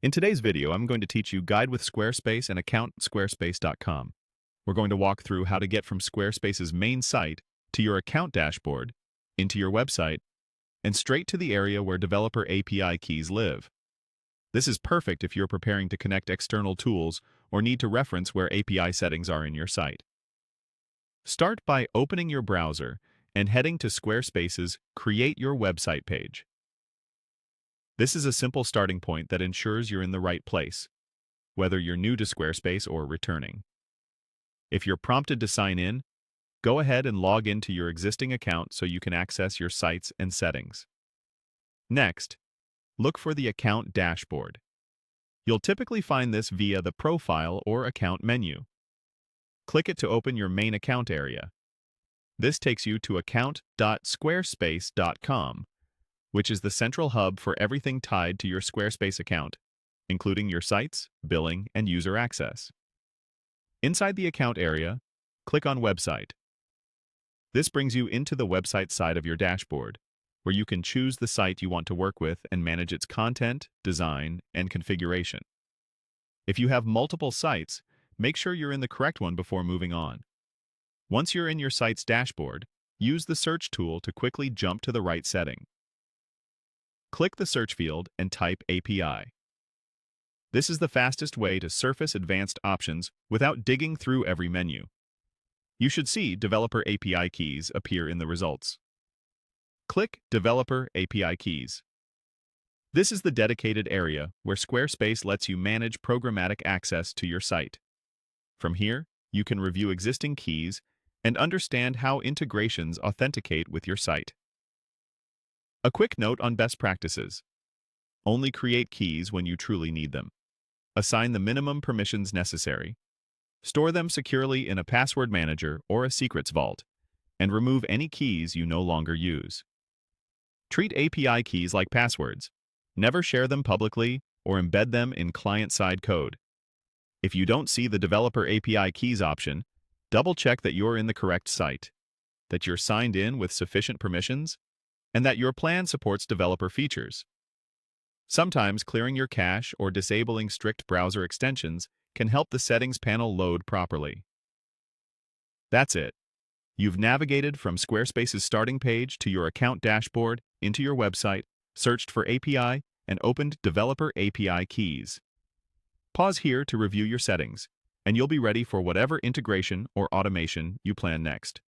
In today's video, I'm going to teach you Guide with Squarespace and Account Squarespace.com. We're going to walk through how to get from Squarespace's main site to your account dashboard, into your website, and straight to the area where developer API keys live. This is perfect if you're preparing to connect external tools or need to reference where API settings are in your site. Start by opening your browser and heading to Squarespace's Create Your Website page. This is a simple starting point that ensures you're in the right place, whether you're new to Squarespace or returning. If you're prompted to sign in, go ahead and log into your existing account so you can access your sites and settings. Next, look for the Account dashboard. You'll typically find this via the Profile or Account menu. Click it to open your main account area. This takes you to account.squarespace.com, which is the central hub for everything tied to your Squarespace account, including your sites, billing, and user access. Inside the account area, click on Website. This brings you into the website side of your dashboard, where you can choose the site you want to work with and manage its content, design, and configuration. If you have multiple sites, make sure you're in the correct one before moving on. Once you're in your site's dashboard, use the search tool to quickly jump to the right setting. Click the search field and type API. This is the fastest way to surface advanced options without digging through every menu. You should see Developer API Keys appear in the results. Click Developer API Keys. This is the dedicated area where Squarespace lets you manage programmatic access to your site. From here, you can review existing keys and understand how integrations authenticate with your site. A quick note on best practices. Only create keys when you truly need them. Assign the minimum permissions necessary. Store them securely in a password manager or a secrets vault, and remove any keys you no longer use. Treat API keys like passwords. Never share them publicly or embed them in client-side code. If you don't see the Developer API Keys option, double-check that you're in the correct site, that you're signed in with sufficient permissions, and that your plan supports developer features. Sometimes clearing your cache or disabling strict browser extensions can help the settings panel load properly. That's it. You've navigated from Squarespace's starting page to your account dashboard, into your website, searched for API, and opened Developer API Keys. Pause here to review your settings, and you'll be ready for whatever integration or automation you plan next.